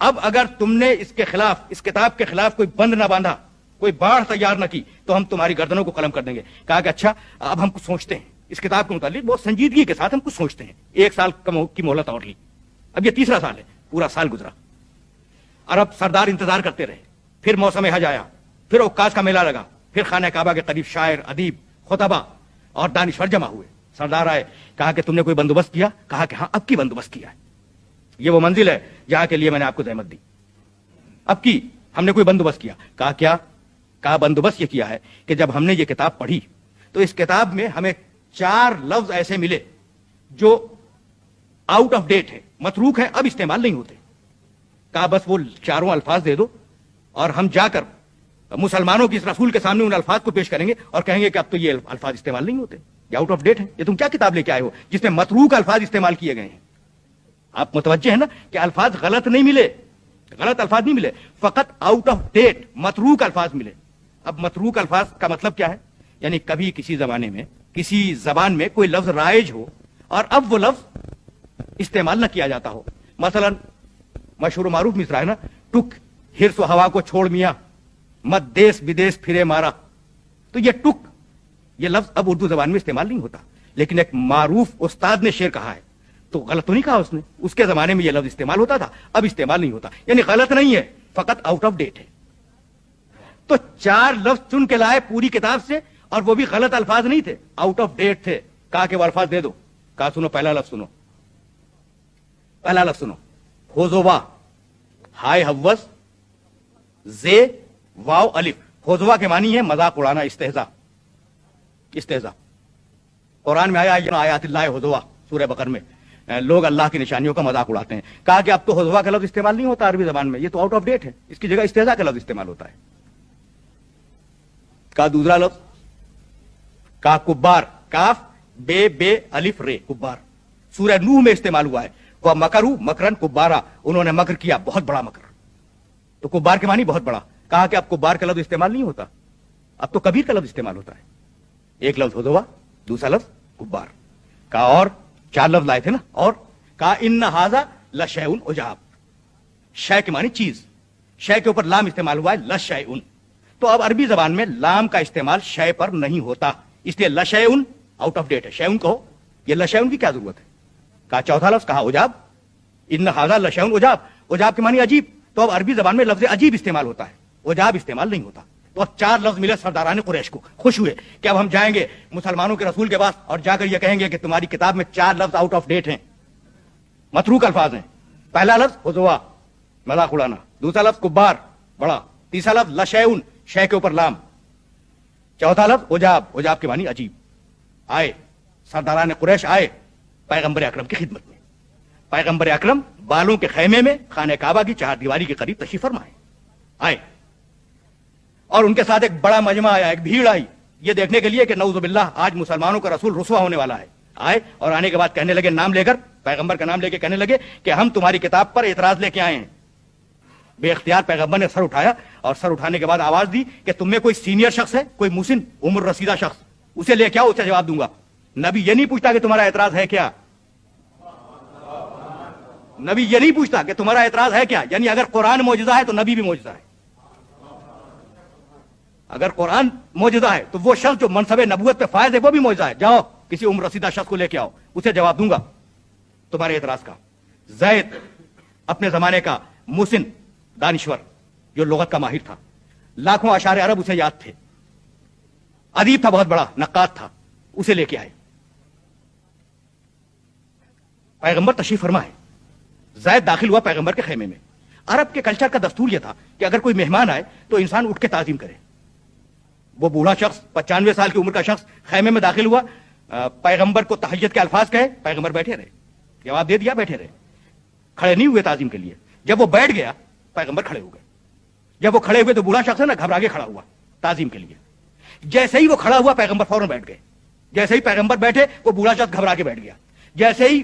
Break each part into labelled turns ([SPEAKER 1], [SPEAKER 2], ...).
[SPEAKER 1] اب اگر تم نے اس کے خلاف، اس کتاب کے خلاف کوئی بند نہ باندھا، کوئی باڑھ تیار نہ کی، تو ہم تمہاری گردنوں کو قلم کر دیں گے۔ کہا کہ اچھا اب ہم کچھ سوچتے ہیں اس کتاب کے متعلق، بہت سنجیدگی کے ساتھ ہم کچھ سوچتے ہیں۔ 1 سال کی مہلت اور لی، اب یہ 3را سال ہے، پورا سال گزرا، عرب سردار انتظار کرتے رہے، پھر موسم حج آیا، پھر عکاظ کا میلہ لگا، پھر خانہ کعبہ کے قریب شاعر، ادیب، خطبہ اور دانشور جمع ہوئے۔ سردار آئے، کہا کہ تم نے کوئی بندوبست کیا؟ کہا کہ ہاں اب کی بندوبست کیا ہے، یہ وہ منزل ہے جہاں کے لیے میں نے آپ کو زحمت دی، اب کی ہم نے کوئی بندوبست کیا۔ کہا کیا؟ کہا بندوبست یہ کیا ہے کہ جب ہم نے یہ کتاب پڑھی تو اس کتاب میں ہمیں 4 لفظ ایسے ملے جو آؤٹ آف ڈیٹ ہے، متروک ہے، اب استعمال نہیں ہوتے۔ کہا بس وہ 4 الفاظ دے دو اور ہم جا کر مسلمانوں کی اس رسول کے سامنے ان الفاظ کو پیش کریں گے اور کہیں گے کہ اب تو یہ الفاظ استعمال نہیں ہوتے، یہ آؤٹ آف ڈیٹ ہے۔ یہ تم کیا کتاب لے کے آئے ہو جس میں متروک الفاظ استعمال کیے گئے ہیں؟ آپ متوجہ ہیں نا کہ الفاظ غلط نہیں ملے، غلط الفاظ نہیں ملے، فقط آؤٹ آف ڈیٹ متروک الفاظ ملے۔ اب متروک الفاظ کا مطلب کیا ہے؟ یعنی کبھی کسی زمانے میں کسی زبان میں کوئی لفظ رائج ہو اور اب وہ لفظ استعمال نہ کیا جاتا ہو۔ مثلا مشہور و معروف مصرع ہے نا، ٹک ہرس و ہوا کو چھوڑ میاں، مت دیس بدیس پھرے مارا۔ تو یہ ٹک، یہ لفظ اب اردو زبان میں استعمال نہیں ہوتا، لیکن ایک معروف استاد نے شعر کہا ہے تو غلط تو نہیں کہا اس نے، اس کے زمانے میں یہ لفظ استعمال ہوتا تھا، اب استعمال نہیں ہوتا، یعنی غلط نہیں ہے، فقط آؤٹ آف ڈیٹ ہے۔ تو 4 لفظ چن کے لائے پوری کتاب سے، اور وہ بھی غلط الفاظ نہیں تھے، آؤٹ آف ڈیٹ تھے۔ کہا کہ وہ الفاظ دے دو۔ کہا سنو پہلا لفظ سنو، پہلا لفظ سنو، ہوزوا، ہائے حوس، زے واو الف۔ ہوزوا کے معنی ہے مذاق اڑانا، استہزاء، استہزاء۔ قرآن میں آیا آیات اللہ ہوزوا، سورہ بقرہ میں لوگ اللہ کی نشانیوں کا مذاق اڑاتے ہیں۔ کہا کہ اب تو ہوزوا کا لفظ استعمال نہیں ہوتا عربی زبان میں، یہ تو آؤٹ آف ڈیٹ ہے، اس کی جگہ استہزاء کا لفظ استعمال ہوتا ہے۔ کہا دوسرا لفظ، کہا کبار، کاف بے بے الف رے، کبار، سورہ نوح میں استعمال ہوا ہے۔ وہ مکرو مکرن کبارا، انہوں نے مکر کیا، بہت بڑا مکر۔ تو کبار کے معنی بہت بڑا۔ کہا کہ اب کبار کا لفظ استعمال نہیں ہوتا، اب تو کبیر کا لفظ استعمال ہوتا ہے۔ ایک لفظ ہوزوا، دوسرا لفظ کبار۔ کہا اور 4 لفظ لائے تھے نا، اور کہا ان ھذا لشیء عجاب، شے کے معنی چیز، شے کے اوپر لام استعمال ہوا ہے، لشیء۔ تو اب عربی زبان میں لام کا استعمال شے پر نہیں ہوتا، اس لیے لشیء آؤٹ آف ڈیٹ ہے۔ شیء کہو، یہ لشیء کی کیا ضرورت ہے؟ کہا چوتھا لفظ، کہا عجاب، ان ھذا لشیء عجاب، عجاب کے معنی عجیب، تو اب عربی زبان میں لفظ عجیب استعمال ہوتا ہے، عجاب استعمال نہیں ہوتا۔ تو اب 4 لفظ ملے سرداران قریش کو، خوش ہوئے کہ اب ہم جائیں گے مسلمانوں کے رسول کے پاس اور جا کر یہ کہیں گے کہ تمہاری کتاب میں 4 لفظ آؤٹ آف ڈیٹ ہیں، متروک الفاظ ہیں۔ پہلا لفظ ہوزوا، مذاق اڑانا، دوسرا لفظ کبار، بڑا، تیسرا لفظ لشیء، شے کے اوپر لام، چوتھا لفظ عجاب، عجاب کے معنی عجیب۔ آئے سرداران قریش، آئے پیغمبر اکرم کی خدمت میں۔ پیغمبر اکرم بالوں کے خیمے میں خانہ کعبہ کی 4 دیواری کے قریب تشریف فرمائے، آئے، اور ان کے ساتھ ایک بڑا مجمع آیا، ایک بھیڑ آئی، یہ دیکھنے کے لیے کہ نعوذ باللہ آج مسلمانوں کا رسول رسوا ہونے والا ہے۔ آئے اور آنے کے بعد کہنے لگے، نام لے کر، پیغمبر کا نام لے کے کہنے لگے کہ ہم تمہاری کتاب پر اعتراض لے کے آئے ہیں۔ بے اختیار پیغمبر نے سر اٹھایا، اور سر اٹھانے کے بعد آواز دی کہ تم میں کوئی سینئر شخص ہے، کوئی مسن عمر رسیدہ شخص، اسے لے کے آؤ، اسے جواب دوں گا۔ نبی یہ نہیں پوچھتا کہ تمہارا اعتراض ہے کیا، نبی یہ نہیں پوچھتا کہ تمہارا اعتراض ہے کیا، یعنی اگر قرآن معجزہ ہے تو نبی بھی معجزہ ہے۔ اگر قرآن معجزہ ہے تو وہ شخص جو منصب نبوت پہ فائز ہے وہ بھی معجزہ ہے۔ جاؤ کسی عمر رسیدہ شخص کو لے کے آؤ، اسے جواب دوں گا تمہارے اعتراض کا۔ زید اپنے زمانے کا مسن دانشور جو لغت کا ماہر تھا، لاکھوں اشعار عرب اسے یاد تھے، ادیب تھا، بہت بڑا نقاد تھا، اسے لے کے آئے۔ پیغمبر تشریف فرمائے، زید داخل ہوا پیغمبر کے خیمے میں۔ عرب کے کلچر کا دستور یہ تھا کہ اگر کوئی مہمان آئے تو انسان اٹھ کے تعظیم کرے۔ وہ بوڑھا شخص 95 سال کی عمر کا شخص خیمے میں داخل ہوا، پیغمبر کو تحیت کے الفاظ کہے، پیغمبر بیٹھے رہے، جواب دے دیا، بیٹھے رہے، کھڑے نہیں ہوئے تعظیم کے لیے۔ جب وہ بیٹھ گیا پیغمبر کھڑے ہو گئے، جب وہ کھڑے ہوئے تو بوڑھا شخص ہے نا گھبرا کے کھڑا ہوا تعظیم کے لیے۔ جیسے ہی وہ کھڑا ہوا پیغمبر فوراً بیٹھ گئے، جیسے ہی پیغمبر بیٹھے وہ بوڑھا شخص گھبرا کے بیٹھ گیا، جیسے ہی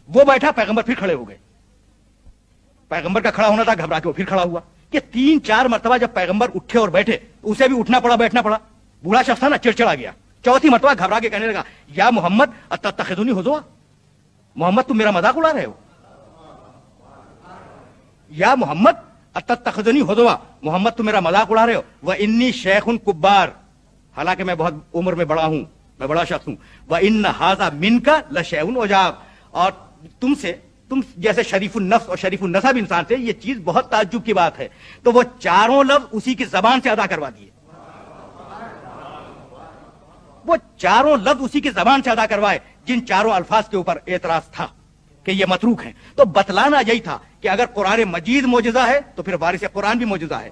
[SPEAKER 1] وہ بیٹھا پیغمبر پھر کھڑے ہو گئے۔ پیغمبر کا کھڑا ہونا تھا، گھبرا کے وہ پھر کھڑا ہوا۔ کہ 3-4 مرتبہ جب پیغمبر اٹھے اور بیٹھے اسے بھی اٹھنا پڑا، بیٹھنا پڑا۔ بوڑھا شخص تھا نا چڑچڑا گیا، چوتھی مرتبہ گھبرا کے کہنے لگا، یا محمد اتتخذونی ہزوا، محمد تم میرا مذاق اڑا رہے ہو۔ یا محمد اتتخذنی ہدوا، محمد تم میرا مذاق اڑا رہے ہو، وانی شیخ کبار، حالانکہ میں بہت عمر میں بڑا ہوں، میں بڑا شخص ہوں، وان ھذا منک لشیء عجاب، اور تم جیسے شریف النفس اور شریف النسب انسان سے یہ چیز بہت تعجب کی بات ہے. تو وہ چاروں لفظ اسی کی زبان سے ادا کروا دیے، وہ چاروں لفظ اسی کی زبان سے ادا کروائے جن چاروں الفاظ کے اوپر اعتراض تھا کہ یہ متروک ہیں. تو بتلانا یہی تھا کہ اگر قرآن مجید معجزہ ہے تو پھر وارث قرآن بھی معجزہ ہے.